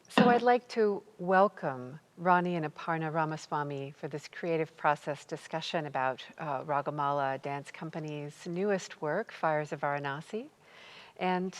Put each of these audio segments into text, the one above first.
So I'd like to welcome Rani and Aparna Ramaswamy for this creative process discussion about Ragamala Dance Company's newest work, Fires of Varanasi. And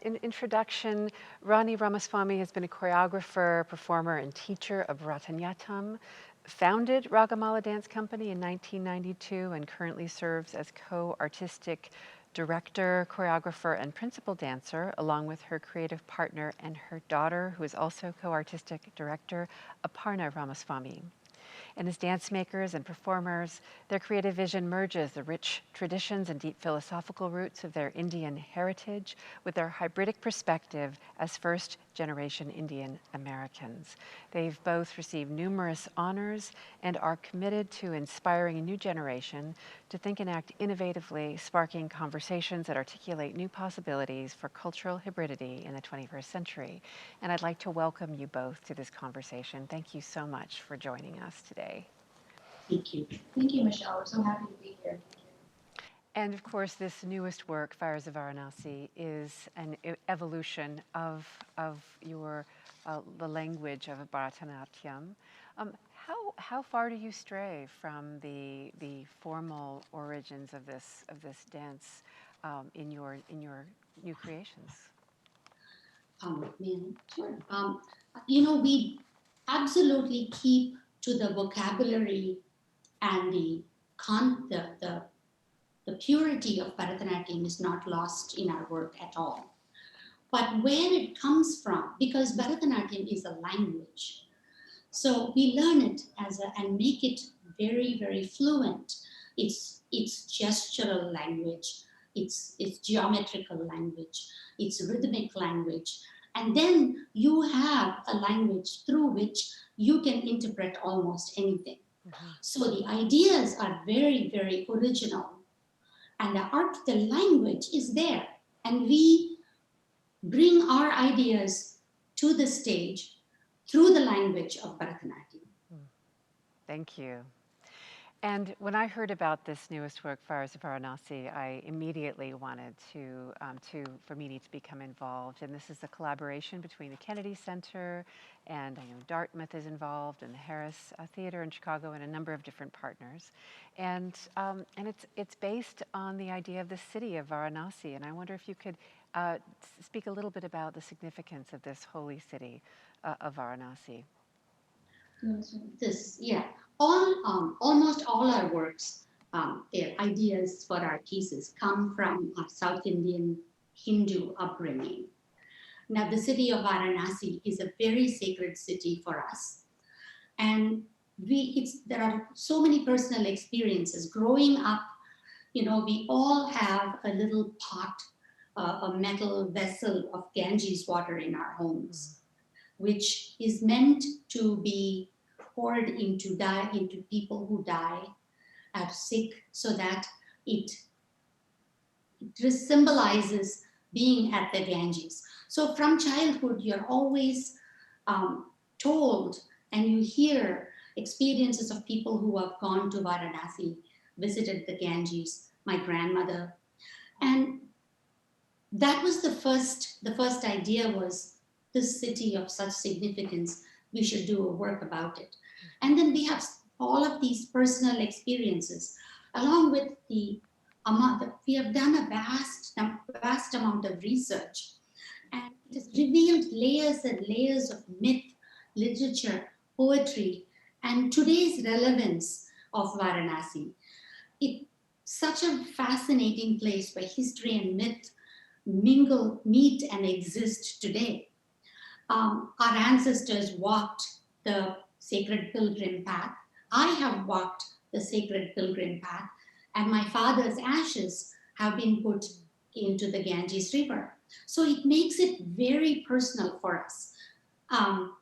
in introduction, Rani Ramaswamy has been a choreographer, performer, and teacher of Bharatanatyam, founded Ragamala Dance Company in 1992, and currently serves as co-artistic director, choreographer, and principal dancer, along with her creative partner and her daughter, who is also co-artistic director, Aparna Ramaswamy. And as dance makers and performers, their creative vision merges the rich traditions and deep philosophical roots of their Indian heritage with their hybridic perspective as first-generation Indian Americans. They've both received numerous honors and are committed to inspiring a new generation to think and act innovatively, sparking conversations that articulate new possibilities for cultural hybridity in the 21st century. And I'd like to welcome you both to this conversation. Thank you so much for joining us today. Thank you. Thank you, Michelle. We're so happy to be here. And of course, this newest work, Fires of Varanasi, is an evolution of your the language of Bharatanatyam. How far do you stray from the formal origins of this dance in your new creations? Meany, sure. We absolutely keep to the vocabulary and the purity of Bharatanatyam is not lost in our work at all. But where it comes from, because Bharatanatyam is a language, so we learn it and make it very, very fluent. It's gestural language, it's geometrical language, it's rhythmic language. And then you have a language through which you can interpret almost anything. Mm-hmm. So the ideas are very, very original. And the language is there. And we bring our ideas to the stage through the language of Bharatanatyam. Thank you. And when I heard about this newest work, Fires of Varanasi, I immediately wanted for Meany to become involved. And this is a collaboration between the Kennedy Center and Dartmouth is involved, and the Harris Theater in Chicago, and a number of different partners. And it's based on the idea of the city of Varanasi. And I wonder if you could speak a little bit about the significance of this holy city of Varanasi. This, yeah, almost all our works, their ideas for our pieces come from our South Indian Hindu upbringing. Now, the city of Varanasi is a very sacred city for us, and there are so many personal experiences growing up. We all have a little pot, a metal vessel of Ganges water in our homes, which is meant to be poured into people who die, are sick, so that it symbolizes being at the Ganges. So from childhood, you're always told, and you hear experiences of people who have gone to Varanasi, visited the Ganges, my grandmother. And that was the first idea was this city of such significance, we should do a work about it. And then we have all of these personal experiences along with the amount that we have done a vast amount of research, and it has revealed layers and layers of myth, literature, poetry, and today's relevance of Varanasi. It's such a fascinating place where history and myth meet and exist today. Our ancestors walked the sacred pilgrim path. I have walked the sacred pilgrim path, and my father's ashes have been put into the Ganges River. So it makes it very personal for us. Um,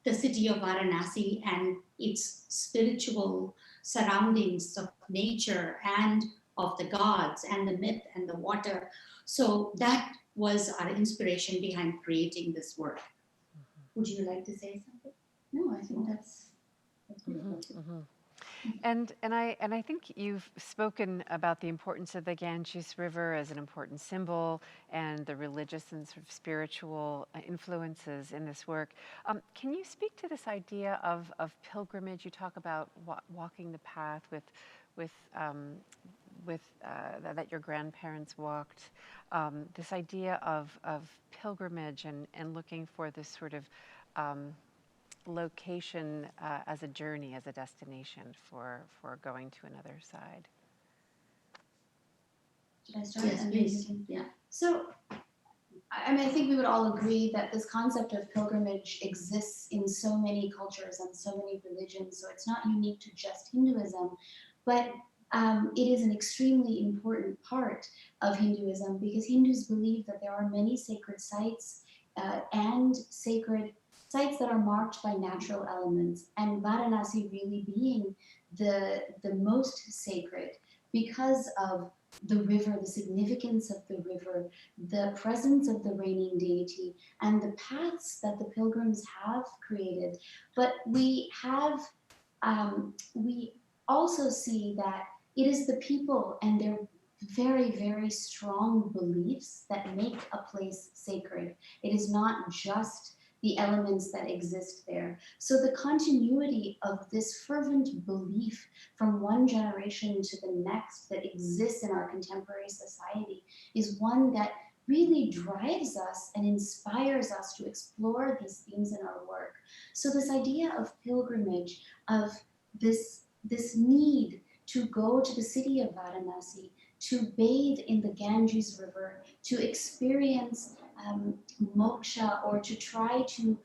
the city of Varanasi and its spiritual surroundings of nature and of the gods and the myth and the water. So that was our inspiration behind creating this work. Would you like to say something? No, I think that's beautiful. Mm-hmm. And I think you've spoken about the importance of the Ganges River as an important symbol and the religious and sort of spiritual influences in this work. Can you speak to this idea of pilgrimage? You talk about walking the path with that your grandparents walked. This idea of pilgrimage and looking for this sort of location as a journey, as a destination for going to another side. Should I start? Yes, please. Yeah. So, I mean, I think we would all agree that this concept of pilgrimage exists in so many cultures and so many religions, so it's not unique to just Hinduism, but it is an extremely important part of Hinduism because Hindus believe that there are many sacred sites and sacred sites that are marked by natural elements, and Varanasi really being the most sacred because of the river, the significance of the river, the presence of the reigning deity, and the paths that the pilgrims have created. But we also see that it is the people and their very, very strong beliefs that make a place sacred. It is not just the elements that exist there. So the continuity of this fervent belief from one generation to the next that exists in our contemporary society is one that really drives us and inspires us to explore these themes in our work. So this idea of pilgrimage, of this need to go to the city of Varanasi, to bathe in the Ganges River, to experience moksha, or to try to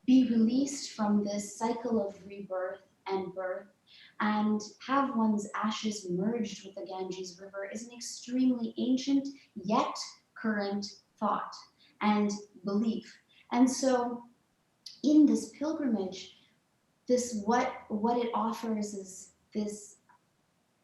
be released from this cycle of rebirth and birth and have one's ashes merged with the Ganges River is an extremely ancient yet current thought and belief. And so in this pilgrimage, this what it offers is this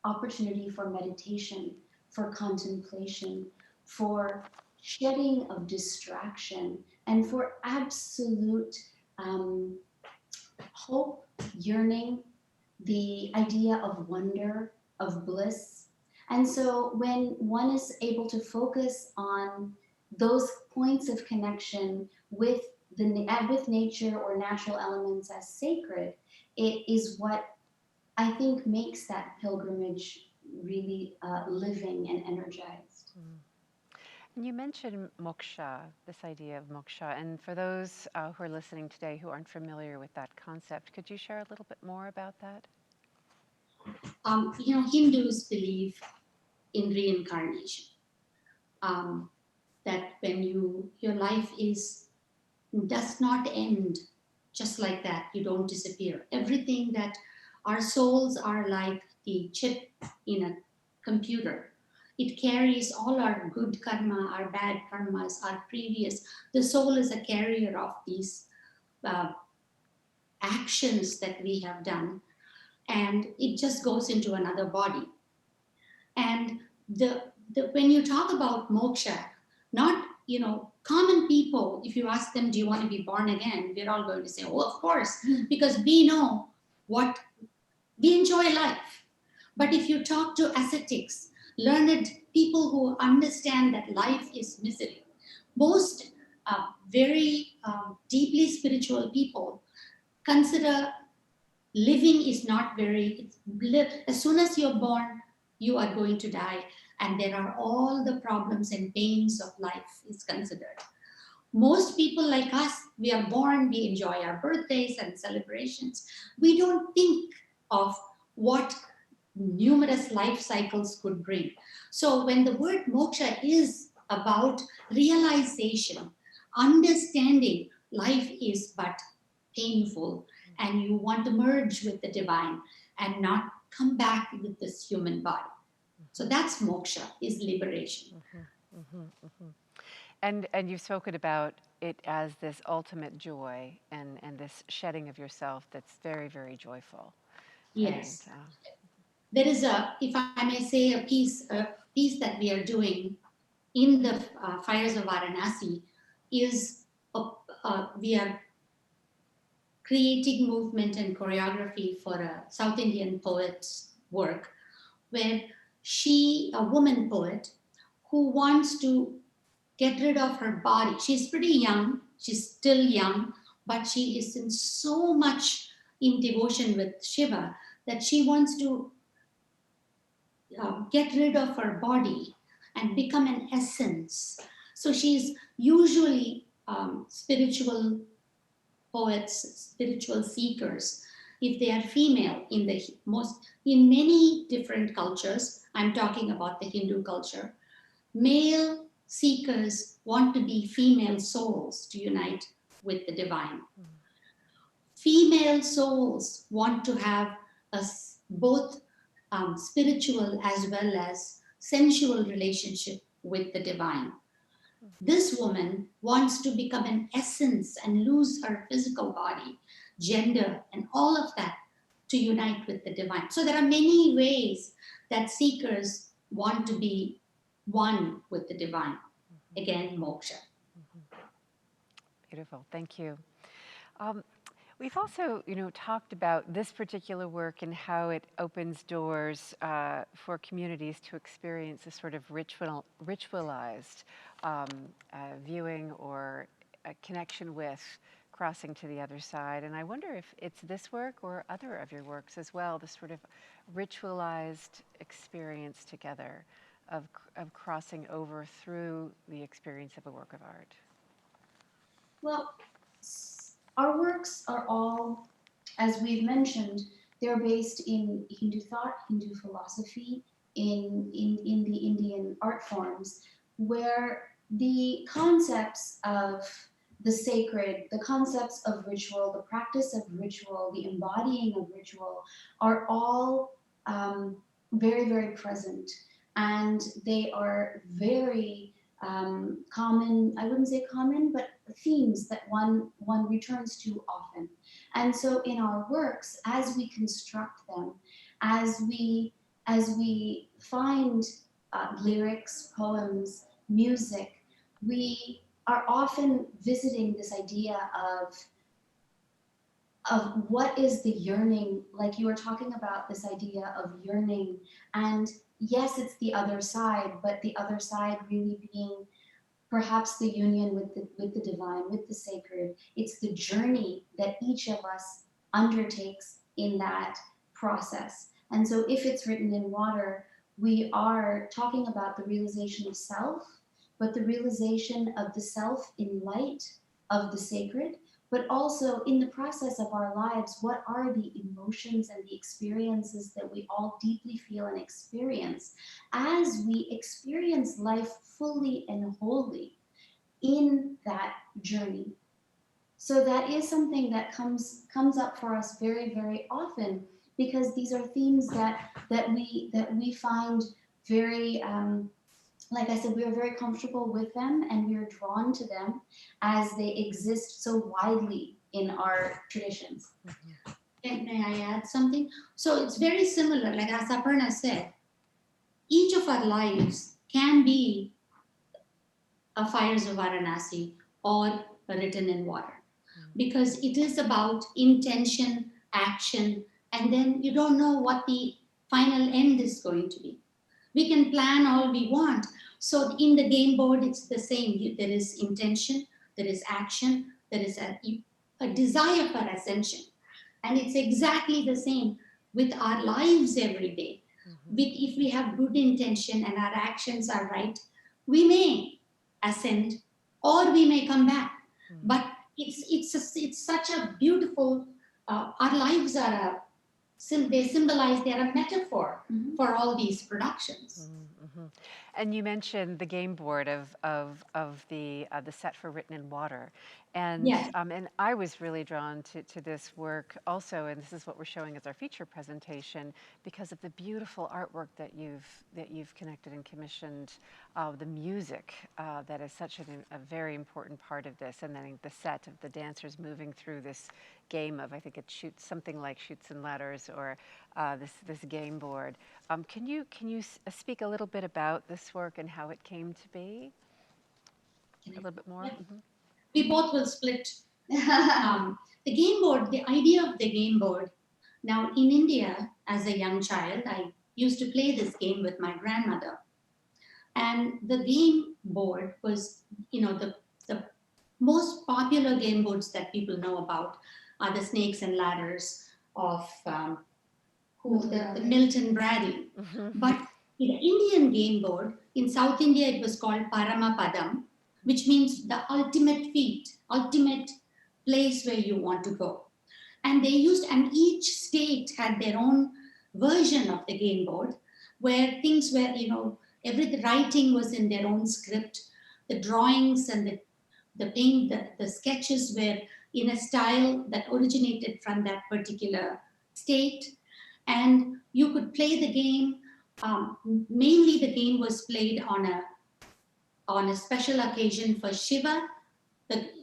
opportunity for meditation, for contemplation, for shedding of distraction, and for absolute um, hope, yearning, the idea of wonder, of bliss. And so when one is able to focus on those points of connection with with nature or natural elements as sacred, it is what I think makes that pilgrimage really living and energized. Mm. And you mentioned moksha, this idea of moksha. And for those who are listening today who aren't familiar with that concept, could you share a little bit more about that? Hindus believe in reincarnation. Um, that when your life does not end just like that, you don't disappear. Everything that our souls are like the chip in a computer. It carries all our good karma, our bad karmas, our previous. The soul is a carrier of these uh, actions that we have done, and it just goes into another body. And when you talk about moksha, not common people, if you ask them, do you want to be born again, we're all going to say, oh, of course, because we know what we enjoy life. But if you talk to ascetics, learned people who understand that life is misery, most very deeply spiritual people consider living is not very, as soon as you're born, you are going to die, and there are all the problems and pains of life is considered. Most people like us, we are born, we enjoy our birthdays and celebrations. We don't think of what numerous life cycles could bring. So when the word moksha is about realization, understanding life is but painful, and you want to merge with the divine and not come back with this human body. So that's moksha, is liberation. Mm-hmm, mm-hmm, mm-hmm. And you've spoken about it as this ultimate joy and this shedding of yourself that's very, very joyful. And Yes. There is if I may say, a piece that we are doing in the Fires of Varanasi is we are creating movement and choreography for a South Indian poet's work, where a woman poet, who wants to get rid of her body. She's pretty young, she's still young, but she is in so much in devotion with Shiva that she wants to get rid of her body and become an essence. So she's usually spiritual poets, spiritual seekers, if they are female in many different cultures. I'm talking about the Hindu culture. Male seekers want to be female souls to unite with the divine. Female souls want to have both spiritual as well as sensual relationship with the divine. This woman wants to become an essence and lose her physical body, gender, and all of that to unite with the divine. So there are many ways that seekers want to be one with the divine. Again, moksha. Beautiful, thank you. Um, we've also, talked about this particular work and how it opens doors for communities to experience a sort of ritualized viewing or a connection with crossing to the other side. And I wonder if it's this work or other of your works as well, this sort of ritualized experience together of crossing over through the experience of a work of art. Well, our works are all, as we've mentioned, they're based in Hindu thought, Hindu philosophy, in the Indian art forms, where the concepts of the sacred, the concepts of ritual, the practice of ritual, the embodying of ritual are all very, very present. And they are very common, I wouldn't say common, but themes that one returns to often. And so in our works, as we construct them, as we find lyrics, poems, music, we are often visiting this idea of what is the yearning, like you were talking about this idea of yearning. And yes, it's the other side, but the other side really being perhaps the union with the divine, with the sacred. It's the journey that each of us undertakes in that process. And so if it's written in water, we are talking about the realization of self, but the realization of the self in light of the sacred, but also in the process of our lives, what are the emotions and the experiences that we all deeply feel and experience as we experience life fully and wholly in that journey. So that is something that comes up for us very, very often, because these are themes that we find very like I said, we are very comfortable with them and we are drawn to them as they exist so widely in our traditions. And may I add something? So it's very similar, like as Aparna said, each of our lives can be a Fires of Varanasi or written in water, because it is about intention, action, and then you don't know what the final end is going to be. We can plan all we want. So in the game board, it's the same. There is intention, there is action, there is a desire for ascension. And it's exactly the same with our lives every day. If we have good intention and our actions are right, we may ascend or we may come back. But it's such a beautiful, our lives are they symbolize, they are a metaphor for all these productions. And you mentioned the game board of the set for Written in Water, Yes. and I was really drawn to this work also, and this is what we're showing as our feature presentation because of the beautiful artwork that you've connected and commissioned, the music that is such a very important part of this, and then the set of the dancers moving through this game of, I think it shoots something like Chutes and Ladders or this game board. Can you speak a little bit about this work and how it came to be? A little bit more. Yeah. We both will split The game board, the idea of the game board. Now, in India, as a young child, I used to play this game with my grandmother. And the game board was, the most popular game boards that people know about are the snakes and ladders of the Milton Bradley. But the Indian game board, in South India, it was called Paramapadam, which means the ultimate feat, ultimate place where you want to go. And and each state had their own version of the game board where things were, every writing was in their own script. The drawings and the paint, the sketches were in a style that originated from that particular state. And you could play the game. Mainly, the game was played on a special occasion for Shiva,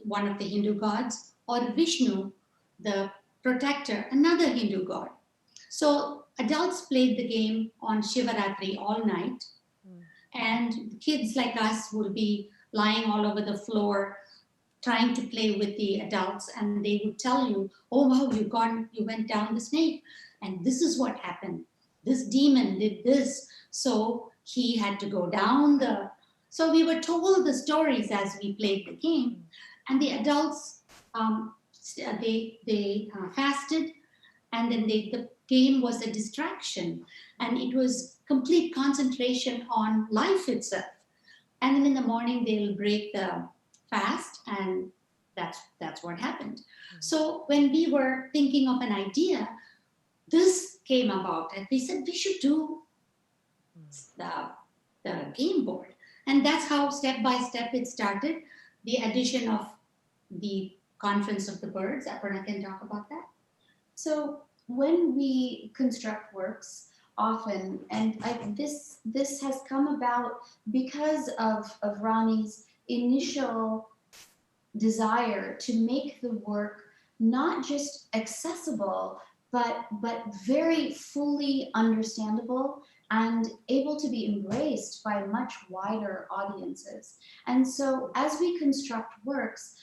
one of the Hindu gods, or Vishnu, the protector, another Hindu god. So adults played the game on Shivaratri all night, and kids like us would be lying all over the floor trying to play with the adults, and they would tell you, "Oh wow, you went down the snake, and this is what happened. This demon did this, so he had to go down the." So we were told the stories as we played the game, and the adults they fasted, and then the game was a distraction, and it was complete concentration on life itself. And then in the morning they'll break the fast, and that's what happened. So when we were thinking of an idea, this came about, and we said we should do the, the game board. And that's how step by step it started. The addition of the Conference of the Birds. Aparna can talk about that. So when we construct works, often, and this has come about because of Rani's initial desire to make the work not just accessible, but very fully understandable and able to be embraced by much wider audiences. And so as we construct works,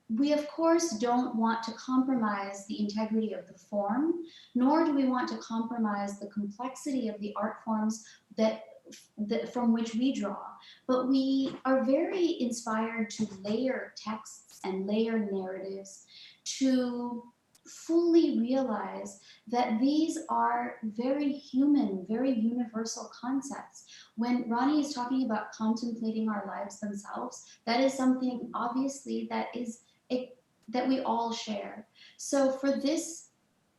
we of course don't want to compromise the integrity of the form, nor do we want to compromise the complexity of the art forms from which we draw. But we are very inspired to layer texts and layer narratives to fully realize that these are very human, very universal concepts. When Rani is talking about contemplating our lives themselves, that is something obviously that we all share. So for this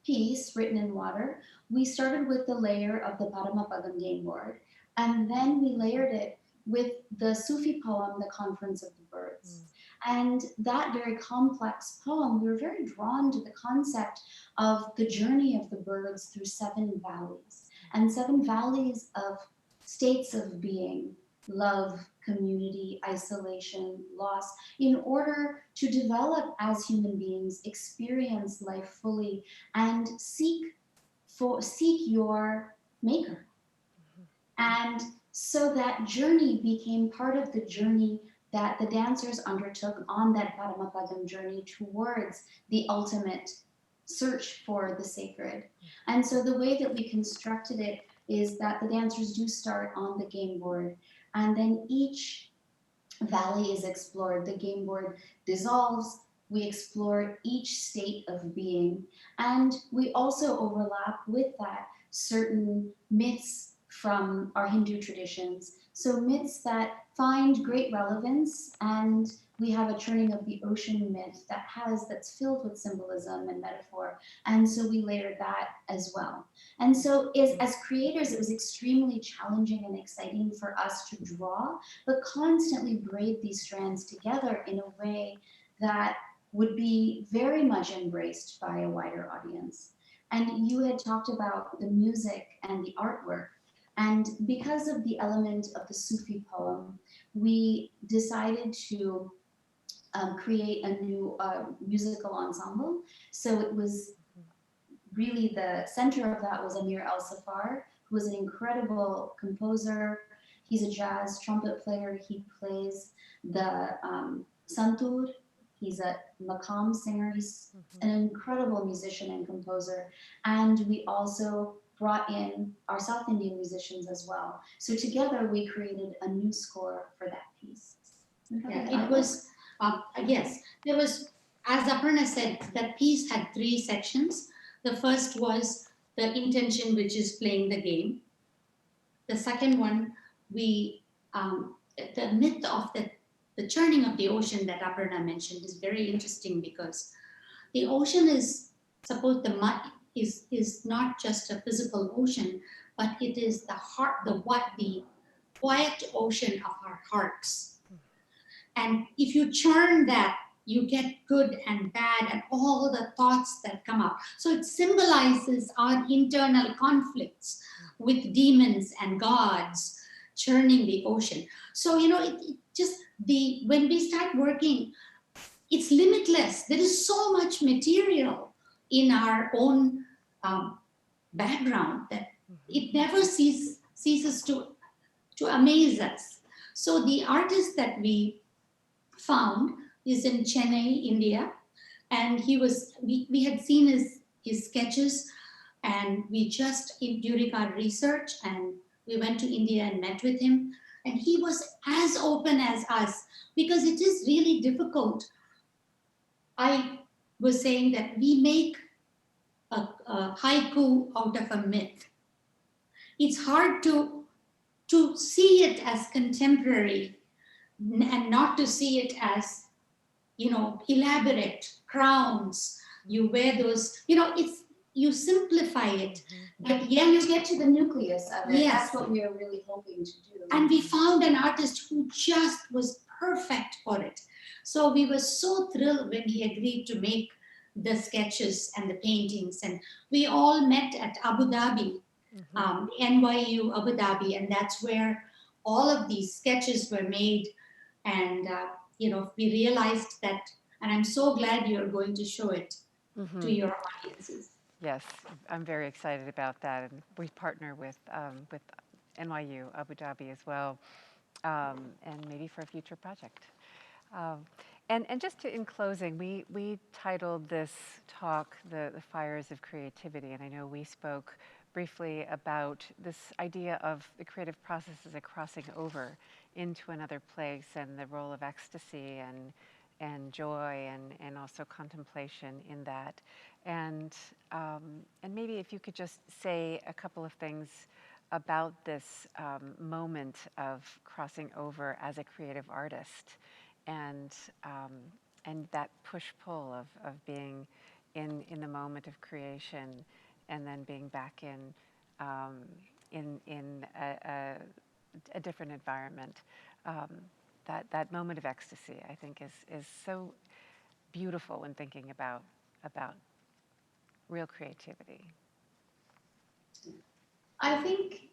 piece written in water, we started with the layer of the Paramapadam game board, and then we layered it with the Sufi poem, The Conference of the Birds. And that very complex poem, we were very drawn to the concept of the journey of the birds through 7 valleys, and 7 valleys of states of being, love, community, isolation, loss, in order to develop as human beings, experience life fully, and seek your maker. And so that journey became part of the journey that the dancers undertook on that Paramapadam journey towards the ultimate search for the sacred. And so the way that we constructed it is that the dancers do start on the game board, and then each valley is explored. The game board dissolves, we explore each state of being, and we also overlap with that certain myths from our Hindu traditions. So myths that find great relevance, and we have a churning of the ocean myth that's filled with symbolism and metaphor, and so we layered that as well. And so as creators, it was extremely challenging and exciting for us to draw, but constantly braid these strands together in a way that would be very much embraced by a wider audience. And you had talked about the music and the artwork. And because of the element of the Sufi poem, we decided to create a new musical ensemble. So it was really the center of that was Amir El Safar, who was an incredible composer. He's a jazz trumpet player. He plays the santur, He's a maqam singer. He's an Mhm. incredible musician and composer. And we also brought in our South Indian musicians as well. So together we created a new score for that piece. We got Yeah, the it artwork. was, yes, there was, as Aparna said, that piece had three sections. The first was the intention, which is playing the game. The second one, we, the myth of the churning of the ocean that Aparna mentioned is very interesting because the ocean is suppose the mud is not just a physical ocean, but it is the heart, the quiet ocean of our hearts. And if you churn that, you get good and bad and all the thoughts that come up. So it symbolizes our internal conflicts with demons and gods churning the ocean. So, it just when we start working, it's limitless. There is so much material in our own um, background that Mhm. it never ceases to amaze us. So the artist that we found is in Chennai, India, and we had seen his sketches, and we just during our research, and we went to India and met with him, and he was as open as us because it is really difficult. I was saying that we make a haiku out of a myth. It's hard to see it as contemporary and not to see it as elaborate crowns. You wear those, it's you simplify it, Mhm. but And yet you get to the nucleus of it. yes. That's what we are really hoping to do. And we found an artist who just was perfect for it. So we were so thrilled when he agreed to make the sketches and the paintings. And we all met at Abu Dhabi, Mhm. NYU Abu Dhabi, and that's where all of these sketches were made. And we realized that, and I'm so glad you're going to show it to Mhm. your audiences. Yes, I'm very excited about that, and we partner with NYU Abu Dhabi as well, and maybe for a future project. Um, and just in closing, we titled this talk the Fires of Creativity, and I know we spoke briefly about this idea of the creative process as a crossing over into another place, and the role of ecstasy and joy and also contemplation in that. And maybe if you could just say a couple of things about this moment of crossing over as a creative artist, and um, and that push pull of being in the moment of creation, and then being back um, in a different environment. Um, that moment of ecstasy, I think, is so beautiful when thinking about real creativity. I think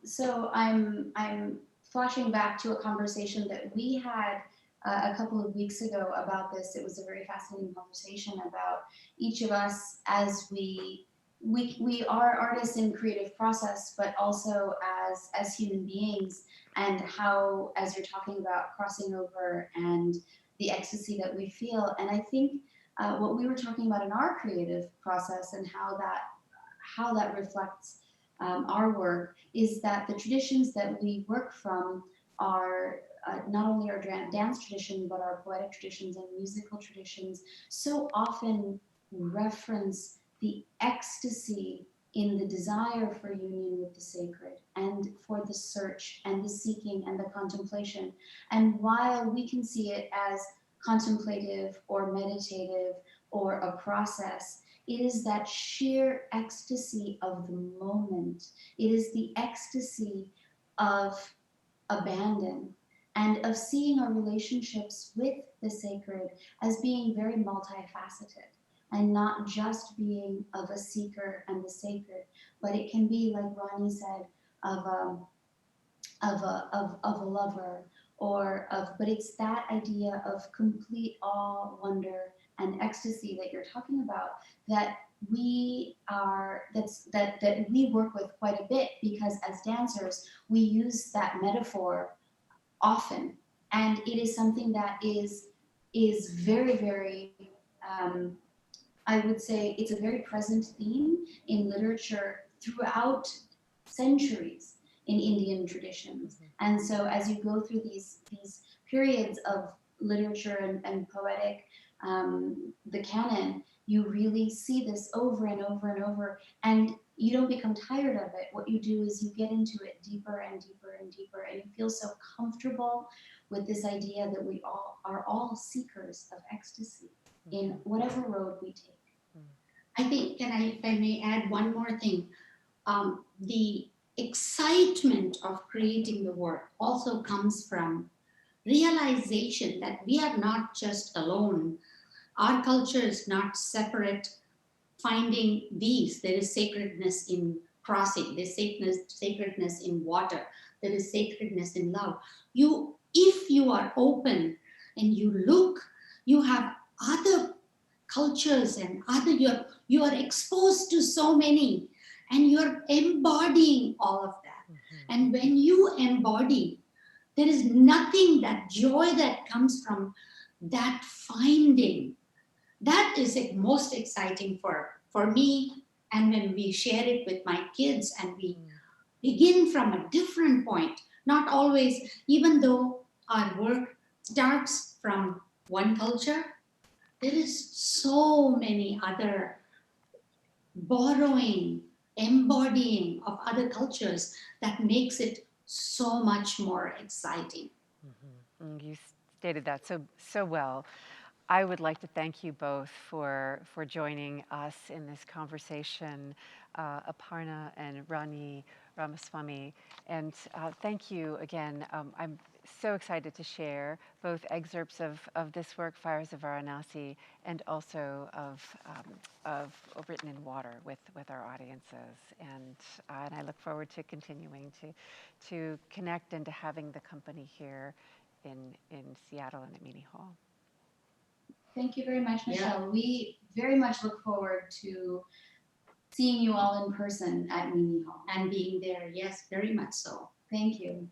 so. I'm flashing back to a conversation that we had a couple of weeks ago about this. It was a very fascinating conversation about each of us as we are artists in creative process, but also as human beings, and how, as you're talking about crossing over and the ecstasy that we feel. And I think what we were talking about in our creative process and how that reflects our work is that the traditions that we work from are not only our dance tradition, but our poetic traditions and musical traditions so often reference the ecstasy in the desire for union with the sacred and for the search and the seeking and the contemplation. And while we can see it as contemplative or meditative or a process, it is that sheer ecstasy of the moment. It is the ecstasy of abandon and of seeing our relationships with the sacred as being very multifaceted and not just being of a seeker and the sacred, but it can be, like Ronnie said, of a lover, or of, but it's that idea of complete awe, wonder, and ecstasy that you're talking about that that we work with quite a bit, because as dancers we use that metaphor often, and it is something that is is very, very, I would say it's a very present theme in literature throughout centuries in Indian traditions. And so as you go through these periods of literature and poetic, the canon, you really see this over and over and over, and you don't become tired of it. What you do is you get into it deeper and deeper and deeper, and you feel so comfortable with this idea that we all are all seekers of ecstasy in whatever road we take. I think, if I may add one more thing, the excitement of creating the work also comes from realization that we are not just alone. Our culture is not separate. Finding these, there is sacredness in crossing, there's sacredness in water, there is sacredness in love. If you are open and you look, you have other cultures and you are exposed to so many, and you're embodying all of that. And when you embody, there is nothing, that joy that comes from that finding, that is most exciting for me. And when we share it with my kids and we begin from a different point, not always, even though our work starts from one culture, there is so many other borrowing, embodying of other cultures that makes it so much more exciting. You stated that so well. I would like to thank you both for joining us in this conversation, Aparna and Rani Ramaswamy. And thank you again. I'm so excited to share both excerpts of this work, Fires of Varanasi, and also of Written in Water with our audiences. And I look forward to continuing to connect and to having the company here in Seattle and at Meany Hall. Thank you very much, Michelle. Yeah. We very much look forward to seeing you all in person at Meany Hall. And being there, yes, very much so. Thank you.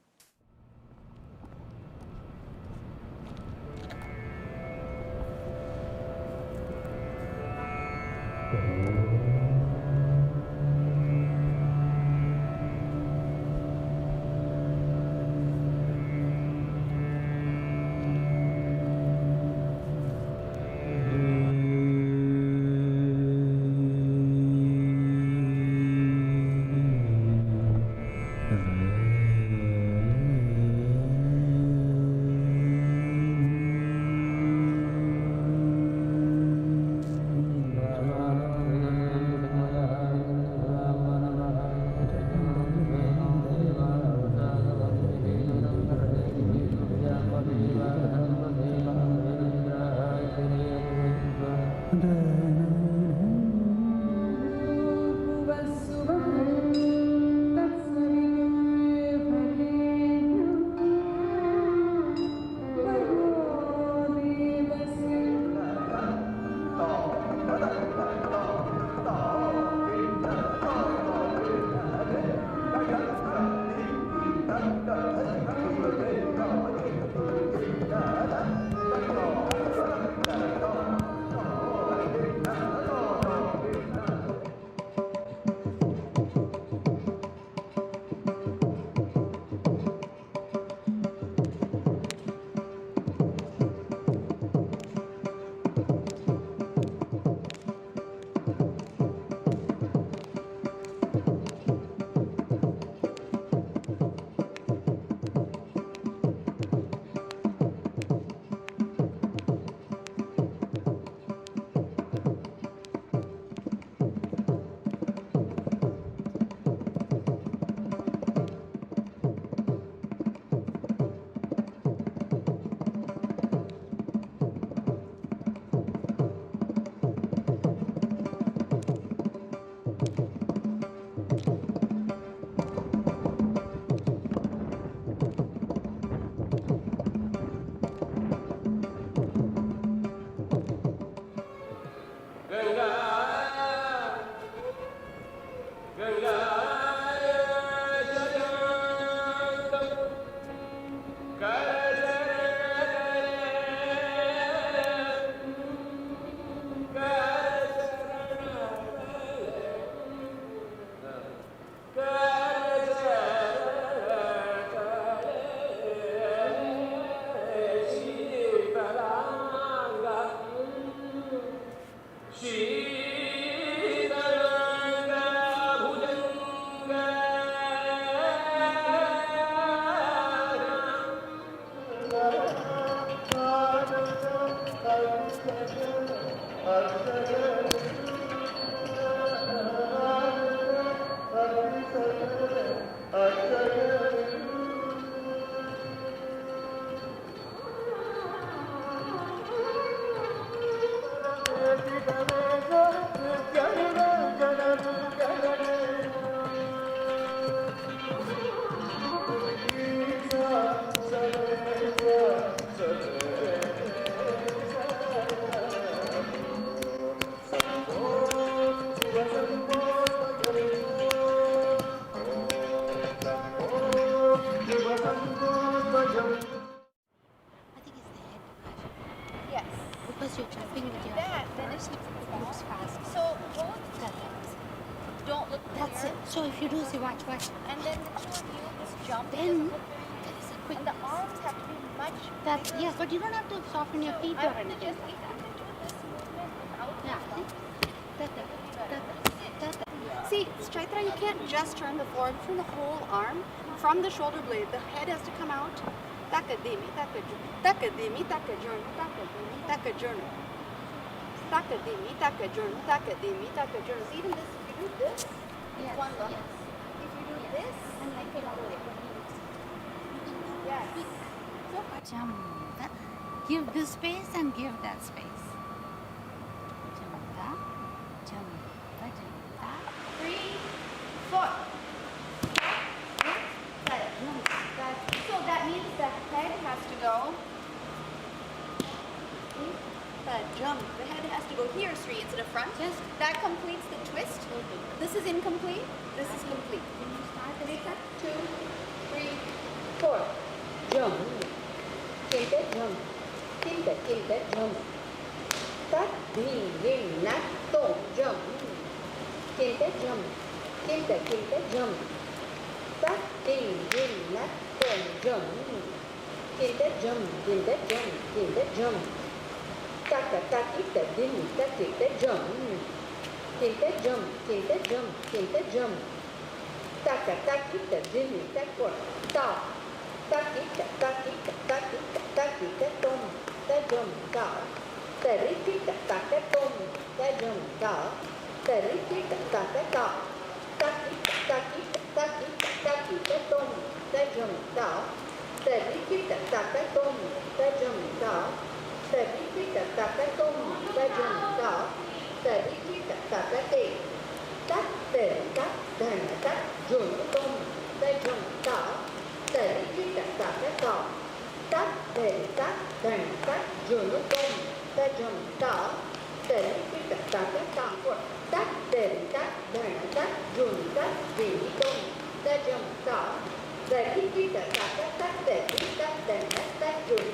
Yes. Because you're jumping with your That, head then first, it looks fast. So both don't look That's clear. it. So if you do, see, watch. And then the two of you just jump. Then Just look very that is a quick. and the arms have to be much That's bigger. yes, but you don't have to soften your feet I or have to anything. just, if I can do this movement without Yeah. the That. See, Chaitra, you can't just turn the forward from the whole arm, from the shoulder blade. The head has to come out. Takadimi, takajurnu, takadimi, takajurnu, takadimi, takajurnu. Takadimi, takajurnu, takadimi, takajurnu. See, even this, if you do this, Yes, one look. yes. If you do this, and like it all the way. Yes. So, Jamda. Give this space and give that space. Jamda. 3, 4. So that means the head has to go. The head has to go here, Sri, instead of front. Yes. That completes the twist. This is incomplete. This is complete. Can you start Can you this? start? 2, 3, 4. Jump. Keep it jump. Keep it jump. Tắt đi ring nát tổ jump. Keep it jump. Keep it jump. Tắt đi ring nát tổ jump. Keep it jump. Keep it jump. Keep it jump. Tắt keep it din. Tắt keep it jump. Keep it jump. Keep it jump. Keep it jump. Tắt keep it din. Tắt quật. Stop. Tắt keep it tôm. Tắt jump. Stop. Tari kita tak tom, tajam ta. Tari kita tak ta. Taki tom, tajam ta. Tari kita tak tom, tajam ta. Tari kita tak tom, tajam ta. Tari kita tak te. Tak dan tak jun tom, tajam ta. Tari kita tak ta. Tak dan tak jun tom. Tajam ta, tari kita tak kuat. Tak dan tak jun tak bini tom. Tajam ta, tari kita tak dan tak jun